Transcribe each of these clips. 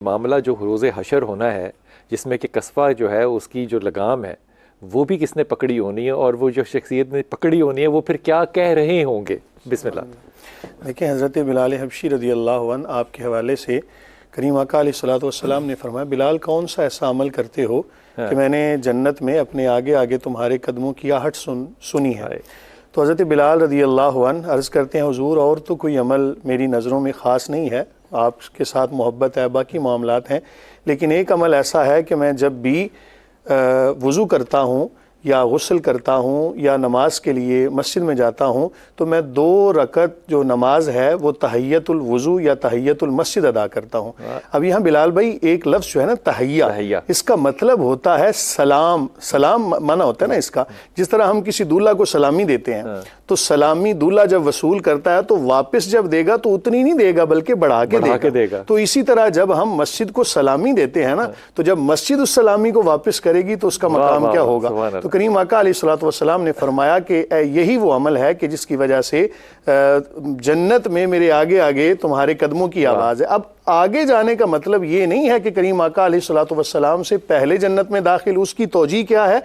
معاملہ جو روز حشر ہونا ہے جس میں کہ قصبہ جو ہے اس کی جو لگام ہے وہ بھی کس نے پکڑی ہونی ہے، اور وہ جو شخصیت نے پکڑی ہونی ہے وہ پھر کیا کہہ رہے ہوں گے. بسم اللہ. دیکھیں حضرت بلال حبشی رضی اللہ عنہ آپ کے حوالے سے کریم آقا علیہ الصلوۃ والسلام نے فرمایا بلال کون سا ایسا عمل کرتے ہو کہ میں نے جنت میں اپنے آگے آگے تمہارے قدموں کی آہٹ سنی ہے. تو حضرت بلال رضی اللہ عنہ عرض کرتے ہیں حضور اور تو کوئی عمل میری نظروں میں خاص نہیں ہے، آپ کے ساتھ محبت ہے، باقی معاملات ہیں، لیکن ایک عمل ایسا ہے کہ میں جب بھی وضو کرتا ہوں یا غسل کرتا ہوں یا نماز کے لیے مسجد میں جاتا ہوں تو میں 2 رکعت جو نماز ہے وہ تحیت الوضو یا تحیت المسجد ادا کرتا ہوں. اب یہاں بلال بھائی ایک لفظ جو ہے نا تحیہ، اس کا مطلب ہوتا ہے سلام. سلام معنی ہوتا ہے نا اس کا، جس طرح ہم کسی دولہا کو سلامی دیتے ہیں تو سلامی دولہا جب وصول کرتا ہے تو واپس جب دے گا تو اتنی نہیں دے گا بلکہ بڑھا کے دے گا. تو اسی طرح جب ہم مسجد کو سلامی دیتے ہیں نا تو جب مسجد اس سلامی کو واپس کرے گی تو اس کا مقام کیا ہوگا. تو کریم آقا علیہ الصلوۃ والسلام نے فرمایا کہ یہی وہ عمل ہے کہ جس کی وجہ سے جنت میں میرے آگے آگے تمہارے قدموں کی آواز ہے. اب آگے جانے کا مطلب یہ نہیں ہے کہ کریم آقا علیہ الصلوۃ والسلام سے پہلے جنت میں داخل. اس کی توجیہ کیا ہے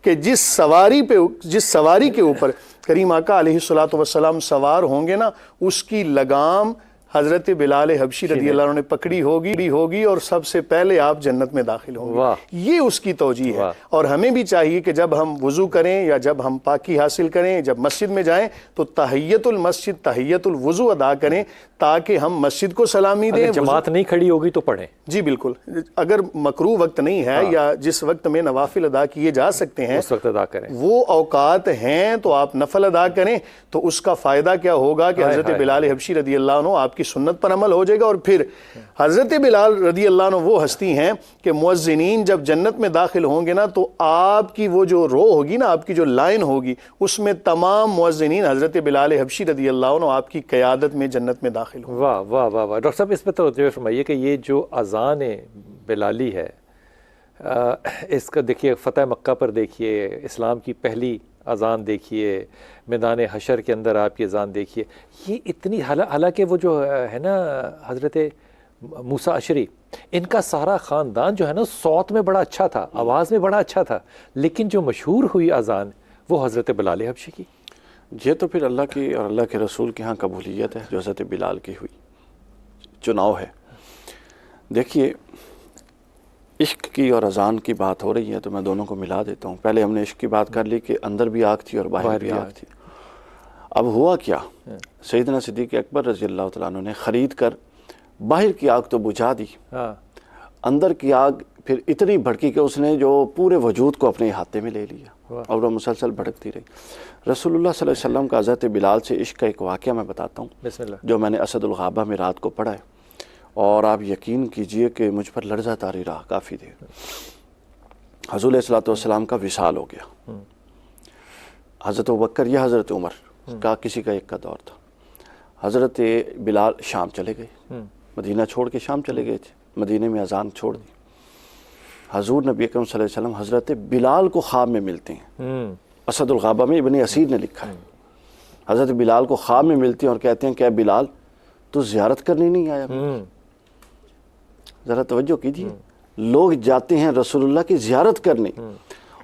کہ جس سواری کے اوپر کریم آقا علیہ الصلوۃ والسلام سوار ہوں گے نا اس کی لگام حضرت بلال حبشی رضی اللہ عنہ نے پکڑی ہوگی اور سب سے پہلے آپ جنت میں داخل ہوں گے. یہ اس کی توجیہ ہے. اور ہمیں بھی چاہیے کہ جب ہم وضو کریں یا جب ہم پاکی حاصل کریں، جب مسجد میں جائیں تو تحیت المسجد تحیت الوضو ادا کریں تاکہ ہم مسجد کو سلامی دیں. جماعت نہیں کھڑی ہوگی تو پڑھیں. جی بالکل. اگر مکروہ وقت نہیں ہے یا جس وقت میں نوافل ادا کیے جا سکتے ہیں اس وقت ادا کریں، وہ اوقات ہیں تو آپ نفل ادا کریں. تو اس کا فائدہ کیا ہوگا کہ حضرت بلال حبشی رضی اللہ عنہ آپ کی سنت پر عمل ہو جائے گا. اور پھر حضرت بلال رضی اللہ عنہ وہ ہستی ہیں کہ مؤذنین جب جنت میں داخل ہوں گے نا تو آپ کی وہ جو رو ہوگی نا، آپ کی جو لائن ہوگی اس میں تمام مؤذنین حضرت بلال حبشی رضی اللہ عنہ آپ کی قیادت میں جنت میں داخل ہوں. واہ واہ واہ واہ. ڈاکٹر صاحب اس پہ توجہ فرمائیے کہ یہ جو اذان بلالی ہے اس کا دیکھیے فتح مکہ پر دیکھیے، اسلام کی پہلی اذان دیکھیے، میدان حشر کے اندر آپ کی اذان دیکھیے، یہ اتنی حالانکہ وہ جو ہے نا حضرت موسیٰ اشعری ان کا سارا خاندان جو ہے نا صوت میں بڑا اچھا تھا، آواز میں بڑا اچھا تھا، لیکن جو مشہور ہوئی اذان وہ حضرت بلال حبشی کی. یہ تو پھر اللہ کی اور اللہ کے رسول کے ہاں قبولیت ہے جو حضرت بلال کی ہوئی، چناؤ ہے. دیکھیے عشق کی اور اذان کی بات ہو رہی ہے تو میں دونوں کو ملا دیتا ہوں. پہلے ہم نے عشق کی بات کر لی کہ اندر بھی آگ تھی اور باہر بھی آگ تھی. اب ہوا کیا، سیدنا صدیق اکبر رضی اللہ تعالیٰ عنہ نے خرید کر باہر کی آگ تو بجھا دی، اندر کی آگ پھر اتنی بھڑکی کہ اس نے جو پورے وجود کو اپنے احاطے میں لے لیا اور وہ مسلسل بھڑکتی رہی. رسول اللہ صلی اللہ علیہ وسلم کا حضرت بلال سے عشق کا ایک واقعہ میں بتاتا ہوں بسم اللہ. جو میں نے اسد الغابہ میں رات کو پڑھا ہے، اور آپ یقین کیجئے کہ مجھ پر لرزہ طاری رہا کافی دیر. حضور علیہ الصلوۃ والسلام کا وصال ہو گیا. حضرت ابوبکر یا حضرت عمر کا کسی کا ایک کا دور تھا. حضرت بلال شام چلے گئے، مدینہ چھوڑ کے شام چلے گئے تھے، مدینہ میں اذان چھوڑ دی. حضور نبی اکرم صلی اللہ علیہ وسلم حضرت بلال کو خواب میں ملتے ہیں. اسد الغابہ میں ابن اسیر نے لکھا ہے، حضرت بلال کو خواب میں ملتے ہیں اور کہتے ہیں کہ اے بلال تو زیارت کرنے نہیں آیا. ذرا توجہ کیجیے، لوگ جاتے ہیں رسول اللہ کی زیارت کرنے،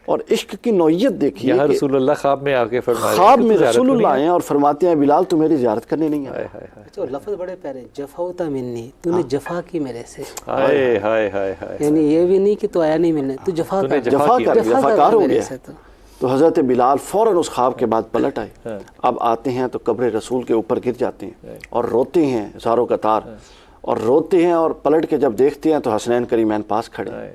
اور عشق کی نوعیت دیکھیے. یہاں رسول اللہ خواب میں آ کے فرمایا، خواب میں رسول اللہ آئے ہیں اور فرماتے ہیں بلال تو میری زیارت کرنے نہیں آیا. تو لفظ بڑے پیارے، جفاؤتا منی، تو نے جفا کی میرے سے. ہائے ہائے ہائے ہائے. یعنی یہ بھی نہیں کہ تو آیا نہیں ملنے، تو جفاکار ہو گیا. تو حضرت بلال فوراً اس خواب کے بعد پلٹ آئے. اب آتے ہیں تو قبر رسول کے اوپر گر جاتے ہیں اور روتے ہیں زاروں قطار، اور روتے ہیں اور پلٹ کے جب دیکھتے ہیں تو حسنین کریمین پاس کھڑے ہیں.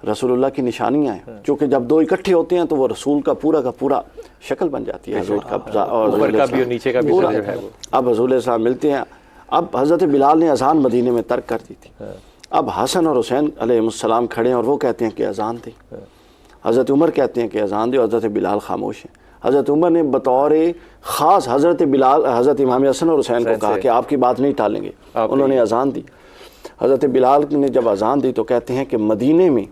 رسول اللہ کی نشانیاں ہیں، چونکہ جب دو اکٹھے ہوتے ہیں تو وہ رسول کا پورا شکل بن جاتی ہے، حضور کا اوپر کا بھی اور نیچے کا بھی جو ہے وہ. اب حضور علیہ السلام ملتے ہیں. اب حضرت بلال نے اذان مدینے میں ترک کر دی تھی. اب حسن اور حسین علیہ السلام کھڑے ہیں اور وہ کہتے ہیں کہ اذان دیں. حضرت عمر کہتے ہیں کہ اذان دیں، اور حضرت بلال خاموش ہیں. حضرت عمر نے بطور خاص حضرت امام حسن اور حسین کو کہا کہ آپ کی بات نہیں ٹالیں گے. انہوں نے اذان دی. حضرت بلال نے جب اذان دی تو کہتے ہیں کہ مدینے میں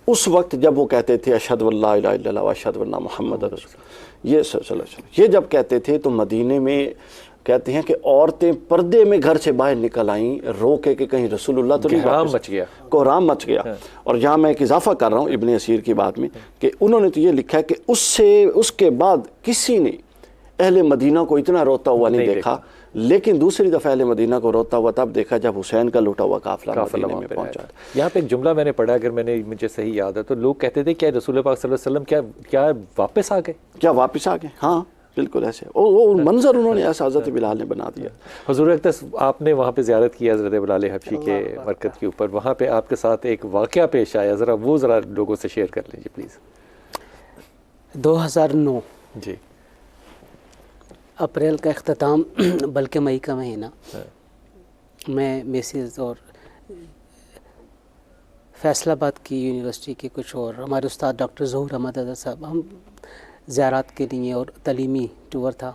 اس وقت جب وہ کہتے تھے اشہد واللہ الہ الا اللہ واشہد ان محمد رسول، یہ جب کہتے تھے تو مدینے میں کہتے ہیں کہ عورتیں پردے میں گھر سے باہر نکل آئیں رو کے کہ کہیں رسول اللہ تو نہیں کوہرام واپس، مچ گیا، کوہرام مچ گیا۔ اور یہاں میں ایک اضافہ کر رہا ہوں ابن اسیر کی بات میں کہ انہوں نے تو یہ لکھا ہے کہ اس کے بعد کسی نے اہل مدینہ کو اتنا روتا ہوا نہیں دیکھا، لیکن دوسری دفعہ اہل مدینہ کو روتا ہوا تب دیکھا جب حسین کا لوٹا ہوا قافلہ مدینہ میں پہنچا۔ یہاں پہ ایک جملہ میں نے پڑھا، اگر مجھے صحیح یاد ہے تو لوگ کہتے تھے کہ رسول پاک صلی اللہ علیہ وسلم کیا واپس آ گئے؟ کیا واپس آ گئے؟ ہاں بالکل ایسے، وہ منظر انہوں نے ایسا حضرت بلال نے بنا دیا۔ حضور اقدس آپ نے وہاں پہ زیارت کی حضرت بلال حبشی کے مرکز کے اوپر، وہاں پہ آپ کے ساتھ ایک واقعہ پیش آیا، ذرا لوگوں سے شیئر کر لیجیے پلیز۔ 2009 جی، اپریل کا اختتام بلکہ مئی کا مہینہ، میں میسز اور فیصل آباد کی یونیورسٹی کے کچھ اور ہمارے استاد ڈاکٹر ظہور احمد اظہر صاحب، ہم زیارات کے لیے اور تعلیمی ٹور تھا۔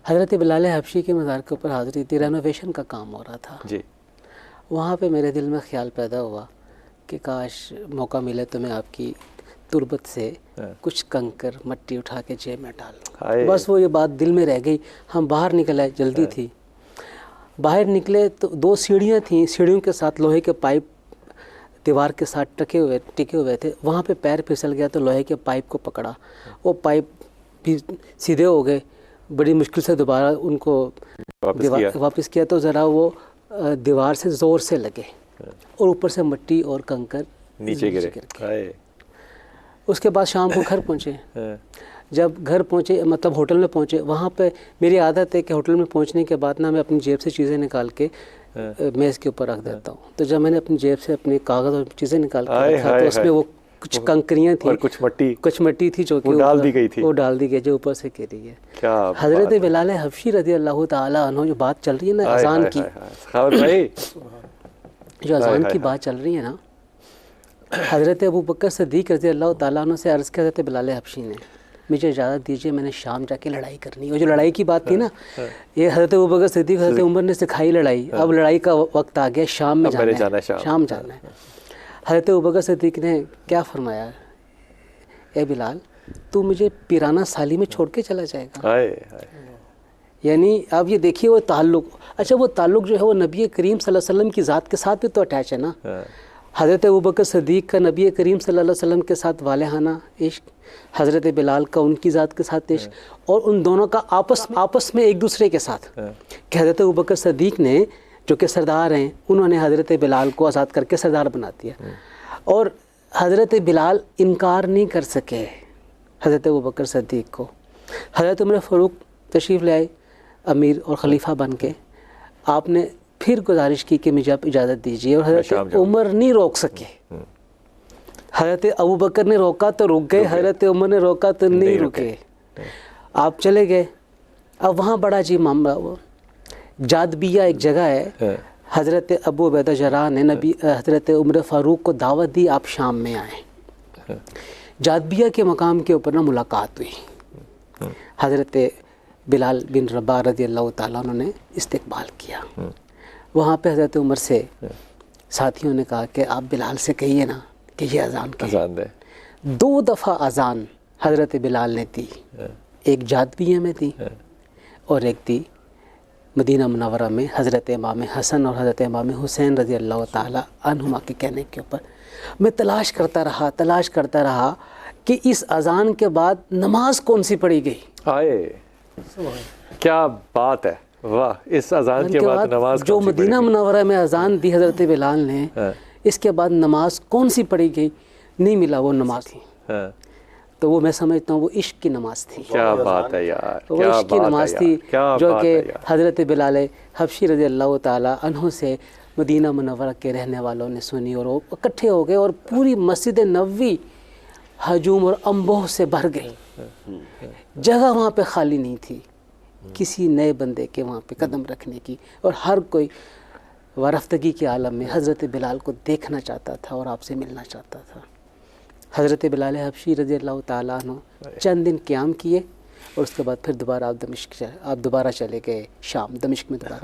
حضرت بلال حبشی کے مزار کے اوپر حاضری تھی، رینوویشن کا کام ہو رہا تھا۔ جی، وہاں پہ میرے دل میں خیال پیدا ہوا کہ کاش موقع ملے تو میں آپ کی تربت سے کچھ کنکر مٹی اٹھا کے جیب میں ڈال لوں۔ بس وہ یہ بات دل میں رہ گئی۔ ہم باہر نکلے، جلدی تھی، باہر نکلے تو 2 سیڑھیاں تھیں، سیڑھیوں کے ساتھ لوہے کے پائپ دیوار کے ساتھ ٹکے ہوئے تھے، وہاں پہ پیر پھسل گیا تو لوہے کے پائپ کو پکڑا، وہ پائپ بھی سیدھے ہو گئے، بڑی مشکل سے دوبارہ ان کو واپس کیا تو ذرا وہ دیوار سے زور سے لگے اور اوپر سے مٹی اور کنکر نیچے گرے۔ اس کے بعد شام کو گھر پہنچے، جب گھر پہنچے مطلب ہوٹل میں پہنچے، وہاں پہ میری عادت ہے کہ ہوٹل میں پہنچنے کے بعد میں اپنی جیب سے چیزیں نکال کے میز کے اوپر رکھ دیتا ہوں۔ تو جب میں نے اپنی جیب سے اپنے کاغذ اور چیزیں نکال کے رکھا تو اس میں وہ کچھ کنکریاں تھیں اور کچھ مٹی تھی جو کہ وہ ڈال دی گئی تھی، وہ ڈال دی گئی جو اوپر سے گری ہے۔ حضرت بلال حبشی رضی اللہ تعالیٰ عنہ جو بات چل رہی ہے نا اذان کی، جو اذان کی بات چل رہی ہے نا، حضرت ابوبکر صدیق رضی اللہ تعالیٰ عنہ سے عرض کیا حضرت بلال حبشی نے، مجھے اجازت دیجیے میں نے شام جا کے لڑائی کرنی ہے۔ اور جو لڑائی کی بات تھی نا، یہ حضرت ابوبکر صدیق حضرت عمر نے سکھائی لڑائی، اب لڑائی کا وقت آ گیا، شام میں جانا ہے، شام جانا ہے۔ حضرت ابوبکر صدیق نے کیا فرمایا، اے بلال تو مجھے پیرانہ سالی میں چھوڑ کے چلا جائے گا؟ یعنی اب یہ دیکھیے وہ تعلق، اچھا وہ تعلق جو ہے وہ نبی کریم صلی اللہ علیہ وسلم کی ذات کے ساتھ بھی تو اٹیچ ہے نا۔ حضرت ابوبکر صدیق کا نبی کریم صلی اللہ علیہ وسلم کے ساتھ والہانہ عشق، حضرت بلال کا ان کی ذات کے ساتھ عشق، اور ان دونوں کا آپس میں ایک دوسرے کے ساتھ، کہ حضرت ابوبکر صدیق نے جو کہ سردار ہیں، انہوں نے حضرت بلال کو آزاد کر کے سردار بنا دیا، اور حضرت بلال انکار نہیں کر سکے حضرت ابوبکر صدیق کو۔ حضرت عمر فاروق تشریف لے آئے امیر اور خلیفہ بن کے، آپ نے پھر گزارش کی کہ مجھے آپ اجازت دیجیے، اور حضرت عمر نہیں روک سکے۔ حضرت ابوبکر نے روکا تو رک گئے، حضرت عمر نے روکا تو نہیں رکے، آپ چلے گئے۔ اب وہاں بڑا عجیب معاملہ ہوا، جادبیہ ایک جگہ ہے، حضرت ابو عبیدہ جراح نے حضرت عمر فاروق کو دعوت دی آپ شام میں آئیں۔ جادبیہ کے مقام کے اوپر ملاقات ہوئی، حضرت بلال بن رباح رضی اللہ تعالیٰ عنہ نے استقبال کیا۔ وہاں پہ حضرت عمر سے ساتھیوں نے کہا کہ آپ بلال سے کہیے نا کہ یہ اذان دے۔ 2 دفعہ اذان حضرت بلال نے دی، ایک جادبیہ میں دی اور ایک دی مدینہ منورہ میں حضرت امام حسن اور حضرت امام حسین رضی اللہ تعالیٰ عنہما کے کہنے کے اوپر۔ میں تلاش کرتا رہا کہ اس اذان کے بعد نماز کون سی پڑھی گئی۔ کیا بات ہے، واہ، اس اذان کے بعد نماز جو مدینہ منورہ میں اذان دی حضرت بلال نے، اس کے بعد نماز کون سی پڑھی گئی، نہیں ملا وہ نماز تھی۔ تو وہ میں سمجھتا ہوں وہ عشق کی نماز تھی۔ کیا بات ہے یار، وہ عشق کی نماز تھی جو کہ حضرت بلال حبشی رضی اللہ تعالیٰ عنہ سے مدینہ منورہ کے رہنے والوں نے سنی، اور وہ اکٹھے ہو گئے اور پوری مسجد نبوی ہجوم اور انبوہ سے بھر گئی، جگہ وہاں پہ خالی نہیں تھی کسی نئے بندے کے وہاں پہ قدم رکھنے کی، اور ہر کوئی ورفتگی کے عالم میں حضرت بلال کو دیکھنا چاہتا تھا اور آپ سے ملنا چاہتا تھا۔ حضرت بلال حبشی رضی اللہ تعالیٰ عنہ چند دن قیام کیے، اور اس کے بعد پھر دوبارہ آپ دوبارہ چلے گئے شام، دمشق میں دوبارہ